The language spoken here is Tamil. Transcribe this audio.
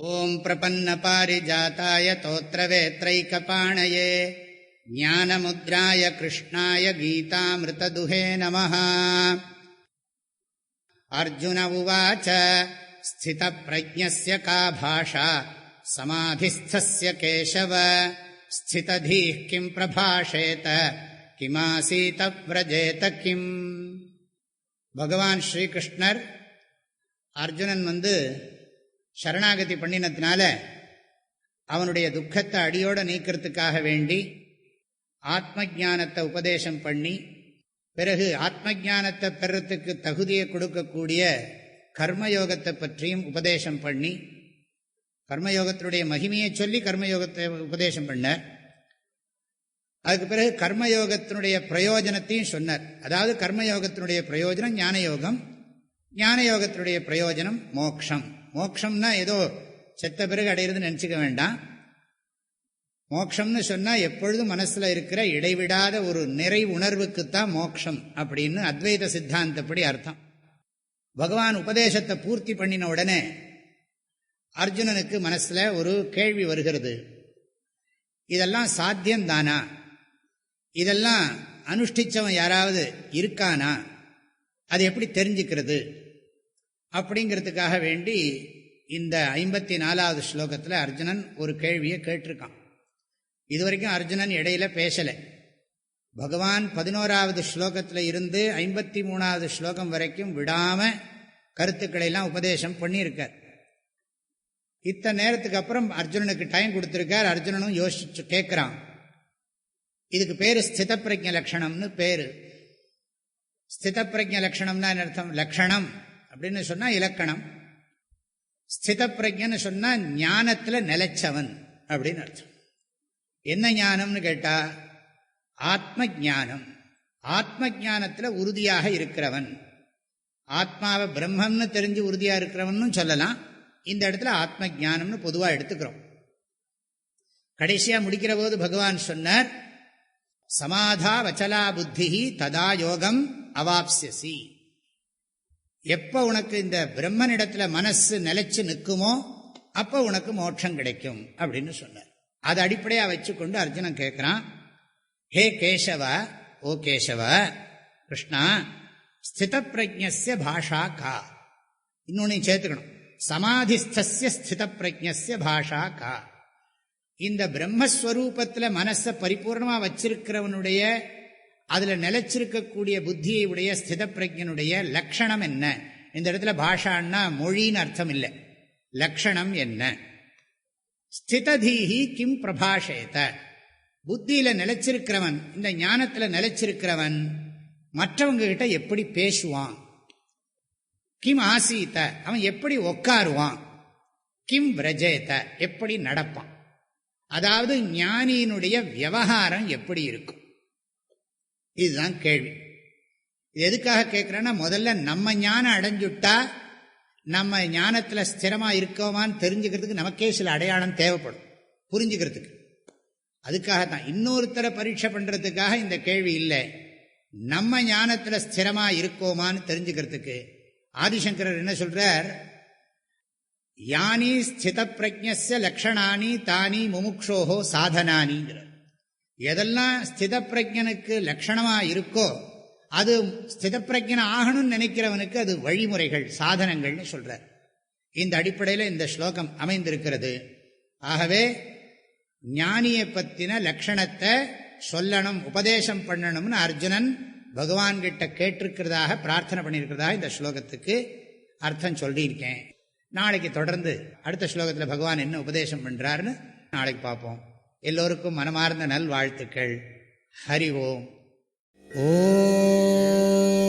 ஓம் பிரபன்ன பாரிஜாதாய தோத்ரவேத்ரைகபாணயே ஞானமுத்ராய கிருஷ்ணாய கீதாமிருததுஹே நமः. அர்ஜுன உவாச்ச ஸ்திதப்ரஜ்ஞஸ்ய கா பாஷா சமாதிஸ்தஸ்ய கேசவ ஸ்திததீஹ் கிம் பிரபாஷேத கிமாசீத வ்ரஜேத கிம். பகவான் ஸ்ரீகிருஷ்ணர் அர்ஜுனன் சரணாகதி பண்ணினத்தினால அவனுடைய துக்கத்தை அடியோடு நீக்கிறதுக்காக வேண்டி ஆத்ம ஞானத்தை உபதேசம் பண்ணி, பிறகு ஆத்ம ஞானத்தை பெறத்துக்கு தகுதியை கொடுக்கக்கூடிய கர்மயோகத்தை பற்றியும் உபதேசம் பண்ணி, கர்மயோகத்தினுடைய மகிமையை சொல்லி கர்மயோகத்தை உபதேசம் பண்ணார். அதுக்கு பிறகு கர்மயோகத்தினுடைய பிரயோஜனத்தையும் சொன்னார். அதாவது கர்மயோகத்தினுடைய பிரயோஜனம் ஞானயோகம், ஞானயோகத்தினுடைய பிரயோஜனம் மோக்ஷம். மோக்ஷம்னா ஏதோ செத்த பிறகு அடையிறதுன்னு நினச்சிக்க வேண்டாம். மோக்ஷம்னு சொன்னால் எப்பொழுதும் மனசில் இருக்கிற இடைவிடாத ஒரு நிறை உணர்வுக்குத்தான் மோக்ஷம் அப்படின்னு அத்வைத சித்தாந்தப்படி அர்த்தம். பகவான் உபதேசத்தை பூர்த்தி பண்ணின உடனே அர்ஜுனனுக்கு மனசில் ஒரு கேள்வி வருகிறது. இதெல்லாம் சாத்தியம்தானா? இதெல்லாம் அனுஷ்டிச்சவன் யாராவது இருக்கானா? அது எப்படி தெரிஞ்சுக்கிறது அப்படிங்கிறதுக்காக வேண்டி இந்த 54வது ஸ்லோகத்தில் அர்ஜுனன் ஒரு கேள்வியை கேட்டிருக்கான். இதுவரைக்கும் அர்ஜுனன் இடையில பேசலை. பகவான் 11வது ஸ்லோகத்தில் இருந்து 53வது ஸ்லோகம் வரைக்கும் விடாம கருத்துக்களை எல்லாம் உபதேசம் பண்ணியிருக்கார். இத்தனை நேரத்துக்கு அப்புறம் அர்ஜுனனுக்கு டைம் கொடுத்திருக்கார். அர்ஜுனனும் யோசிச்சு கேட்கிறான். இதுக்கு பேரு ஸ்தித பிரஜ்ஞ லட்சணம்னு பேரு. ஸ்தித பிரஜ்ஞ லட்சணம்னா என்ன அர்த்தம்? லட்சணம் அப்படின்னு சொன்னா இலக்கணம். ஸ்தித பிரஜ்ஞன்னு சொன்னா ஞானத்துல நிலைச்சவன் அப்படின்னு அர்த்தம். என்ன ஞானம்னு கேட்டா ஆத்ம ஞானம். ஆத்ம ஞானத்துல உறுதியாக இருக்கிறவன், ஆத்மாவை பிரம்மம்னு தெரிஞ்சு உறுதியா இருக்கிறவன் சொல்லலாம். இந்த இடத்துல ஆத்ம ஞானம்னு பொதுவா எடுத்துக்கிறோம். கடைசியா முடிக்கிற போது பகவான் சொன்னார், சமாதா வச்சலா புத்தி ததா யோகம் அவாப்ஸ்யசி. எப்ப உனக்கு இந்த பிரம்மனிடத்துல மனசு நிலைச்சு நிற்குமோ அப்ப உனக்கு மோட்சம் கிடைக்கும் அப்படின்னு சொன்னார். அதை அடிப்படையா வச்சுக்கொண்டு அர்ஜுனன் கேட்கிறான், ஹே கேசவ, ஓ கேசவ கிருஷ்ணா, ஸ்தித பிரஜ்ஞஸ்ய பாஷா கா. இன்னொன்னு சேர்த்துக்கணும், சமாதிஸ்தஸ்ய ஸ்தித பிரஜ்ஞஸ்ய பாஷா கா. இந்த பிரம்மஸ்வரூபத்துல மனசை பரிபூர்ணமா வச்சிருக்கிறவனுடைய, அதுல நிலைச்சிருக்கக்கூடிய புத்தியை உடைய ஸ்தித பிரஜ்ஞனுடைய லட்சணம் என்ன? இந்த இடத்துல பாஷான்னா மொழின்னு அர்த்தம் இல்லை, லட்சணம் என்ன? ஸ்திததீஹி கிம் பிரபாஷேத. புத்தியில நிலைச்சிருக்கிறவன், இந்த ஞானத்துல நிலைச்சிருக்கிறவன் மற்றவங்க கிட்ட எப்படி பேசுவான்? கிம் ஆசீத, அவன் எப்படி உட்காருவான்? கிம் விரஜேத, எப்படி நடப்பான்? அதாவது ஞானியினுடைய விவகாரம் எப்படி இருக்கும்? இதுதான் கேள்வி. இது எதுக்காக கேட்கிறேன்னா, முதல்ல நம்ம ஞானம் அடைஞ்சுட்டா நம்ம ஞானத்துல ஸ்திரமா இருக்கோமான்னு தெரிஞ்சுக்கிறதுக்கு நமக்கே சில அடையாளம் தேவைப்படும், புரிஞ்சுக்கிறதுக்கு. அதுக்காகத்தான், இன்னொருத்தரை பரீட்சை பண்றதுக்காக இந்த கேள்வி இல்லை. நம்ம ஞானத்துல ஸ்திரமா இருக்கோமான்னு தெரிஞ்சுக்கிறதுக்கு ஆதிசங்கரர் என்ன சொல்றார், யானி ஸ்தித பிரஜ்ஞஸ்ய லக்ஷணானி தானி முமுக்ஷோஹோ சாதனானிங்கிறார். எதெல்லாம் ஸ்தித பிரஜ்ஞனுக்கு லட்சணமா இருக்கோ அது ஸ்தித பிரஜ்ஞன் ஆகணும்னு நினைக்கிறவனுக்கு அது வழிமுறைகள், சாதனங்கள்னு சொல்றார். இந்த அடிப்படையில் இந்த ஸ்லோகம் அமைந்திருக்கிறது. ஆகவே ஞானியை பத்தின லட்சணத்தை சொல்லணும், உபதேசம் பண்ணணும்னு அர்ஜுனன் பகவான் கிட்ட கேட்டிருக்கிறதாக பிரார்த்தனை பண்ணியிருக்கிறதாக இந்த ஸ்லோகத்துக்கு அர்த்தம் சொல்லியிருக்கேன். நாளைக்கு தொடர்ந்து அடுத்த ஸ்லோகத்தில் பகவான் என்ன உபதேசம் பண்றாருன்னு நாளைக்கு பார்ப்போம். எல்லோருக்கும் மனமார்ந்த நல்வாழ்த்துக்கள். ஹரி ஓம். ஓம்